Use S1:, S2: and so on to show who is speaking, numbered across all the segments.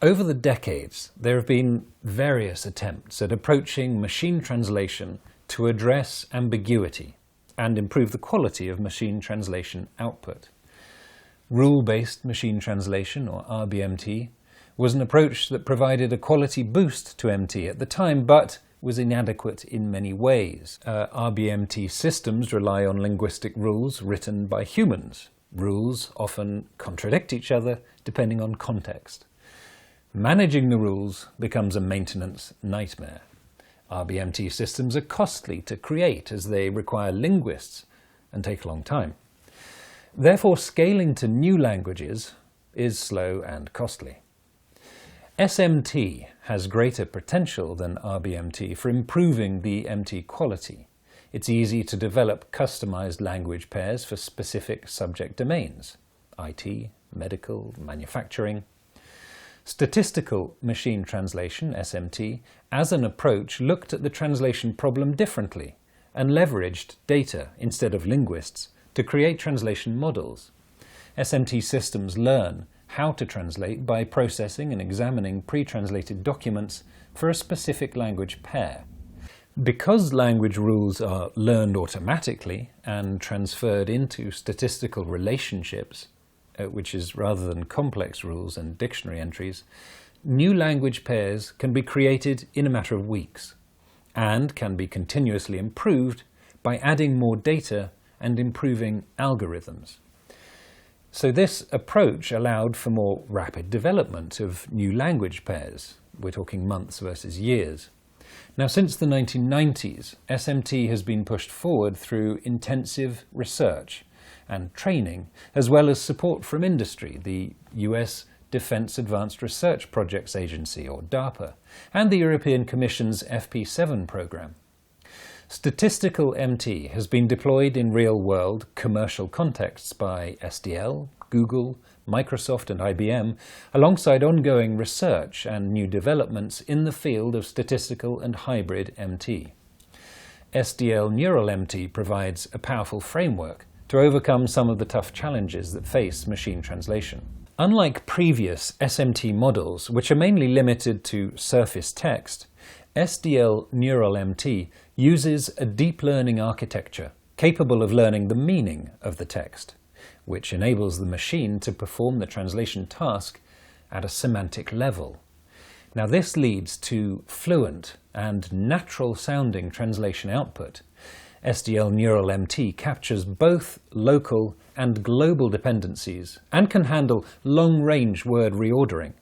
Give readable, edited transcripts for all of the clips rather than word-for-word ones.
S1: Over the decades, there have been various attempts at approaching machine translation to address ambiguity and improve the quality of machine translation output. Rule-based machine translation, or RBMT, was an approach that provided a quality boost to MT at the time, but was inadequate in many ways. RBMT systems rely on linguistic rules written by humans. Rules often contradict each other depending on context. Managing the rules becomes a maintenance nightmare. RBMT systems are costly to create as they require linguists and take a long time. Therefore, scaling to new languages is slow and costly. SMT has greater potential than RBMT for improving the MT quality. It's easy to develop customized language pairs for specific subject domains: IT, medical, manufacturing. Statistical machine translation, SMT, as an approach looked at the translation problem differently and leveraged data instead of linguists to create translation models. SMT systems learn how to translate by processing and examining pre-translated documents for a specific language pair. Because language rules are learned automatically and transferred into statistical relationships, which is rather than complex rules and dictionary entries, new language pairs can be created in a matter of weeks and can be continuously improved by adding more data and improving algorithms. So this approach allowed for more rapid development of new language pairs. We're talking months versus years. Now, since the 1990s, SMT has been pushed forward through intensive research and training, as well as support from industry, the US Defense Advanced Research Projects Agency, or DARPA, and the European Commission's FP7 program. Statistical MT has been deployed in real-world commercial contexts by SDL, Google, Microsoft and IBM, alongside ongoing research and new developments in the field of statistical and hybrid MT. SDL Neural MT provides a powerful framework to overcome some of the tough challenges that face machine translation. Unlike previous SMT models, which are mainly limited to surface text, SDL Neural MT uses a deep learning architecture capable of learning the meaning of the text, which enables the machine to perform the translation task at a semantic level. Now, this leads to fluent and natural-sounding translation output. SDL Neural MT captures both local and global dependencies and can handle long-range word reordering,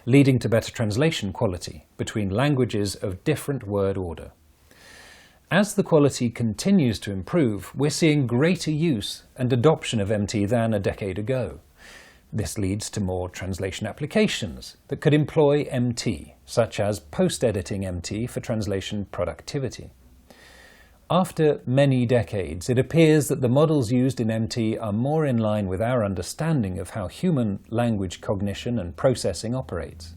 S1: leading to better translation quality between languages of different word order. As the quality continues to improve, we're seeing greater use and adoption of MT than a decade ago. This leads to more translation applications that could employ MT, such as post-editing MT for translation productivity. After many decades, it appears that the models used in MT are more in line with our understanding of how human language cognition and processing operates.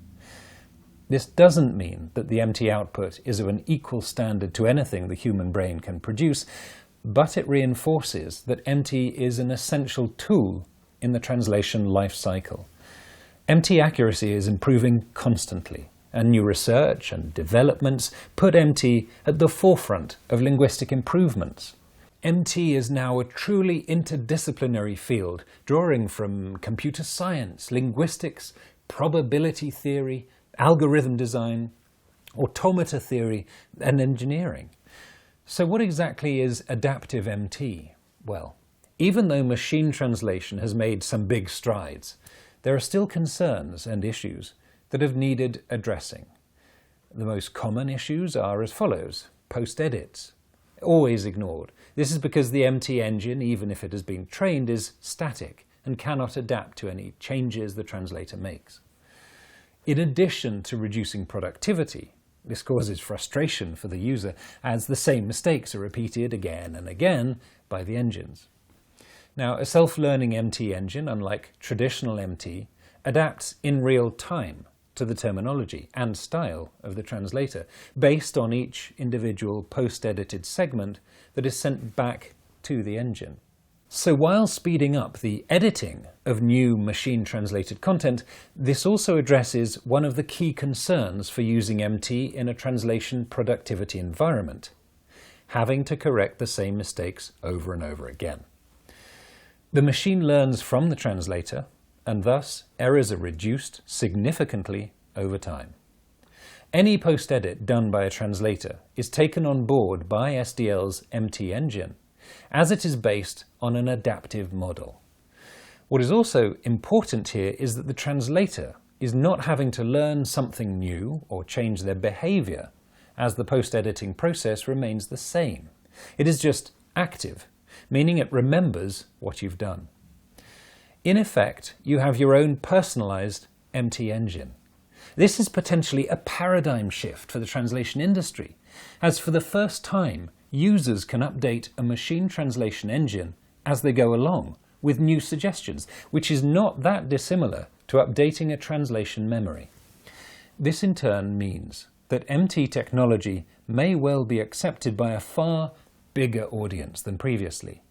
S1: This doesn't mean that the MT output is of an equal standard to anything the human brain can produce, but it reinforces that MT is an essential tool in the translation life cycle. MT accuracy is improving constantly, and new research and developments put MT at the forefront of linguistic improvements. MT is now a truly interdisciplinary field, drawing from computer science, linguistics, probability theory, algorithm design, automata theory, and engineering. So what exactly is adaptive MT? Well, even though machine translation has made some big strides, there are still concerns and issues that have needed addressing. The most common issues are as follows. Post-edits, always ignored. This is because the MT engine, even if it has been trained, is static and cannot adapt to any changes the translator makes. In addition to reducing productivity, this causes frustration for the user as the same mistakes are repeated again and again by the engines. Now, a self-learning MT engine, unlike traditional MT, adapts in real time to the terminology and style of the translator based on each individual post-edited segment that is sent back to the engine. So while speeding up the editing of new machine-translated content, this also addresses one of the key concerns for using MT in a translation productivity environment: having to correct the same mistakes over and over again. The machine learns from the translator, and thus errors are reduced significantly over time. Any post-edit done by a translator is taken on board by SDL's MT engine, as it is based on an adaptive model. What is also important here is that the translator is not having to learn something new or change their behavior, as the post-editing process remains the same. It is just active, meaning it remembers what you've done. In effect, you have your own personalized MT engine. This is potentially a paradigm shift for the translation industry, as for the first time, users can update a machine translation engine as they go along with new suggestions, which is not that dissimilar to updating a translation memory. This in turn means that MT technology may well be accepted by a far bigger audience than previously,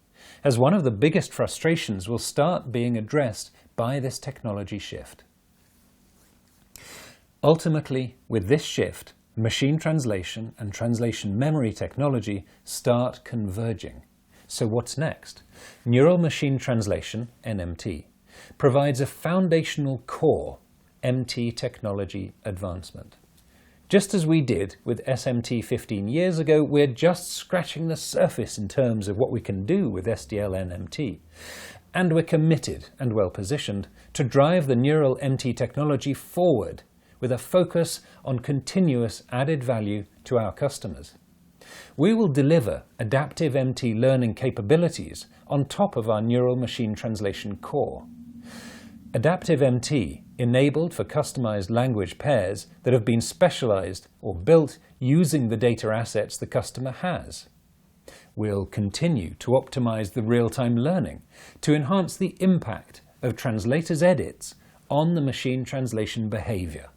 S1: as one of the biggest frustrations will start being addressed by this technology shift. Ultimately, with this shift, machine translation and translation memory technology start converging. So what's next? Neural Machine Translation, NMT, provides a foundational core MT technology advancement. Just as we did with SMT 15 years ago, we're just scratching the surface in terms of what we can do with SDL NMT. And we're committed and well positioned to drive the neural MT technology forward with a focus on continuous added value to our customers. We will deliver adaptive MT learning capabilities on top of our neural machine translation core. Adaptive MT enabled for customized language pairs that have been specialized or built using the data assets the customer has. We'll continue to optimize the real-time learning to enhance the impact of translators' edits on the machine translation behavior.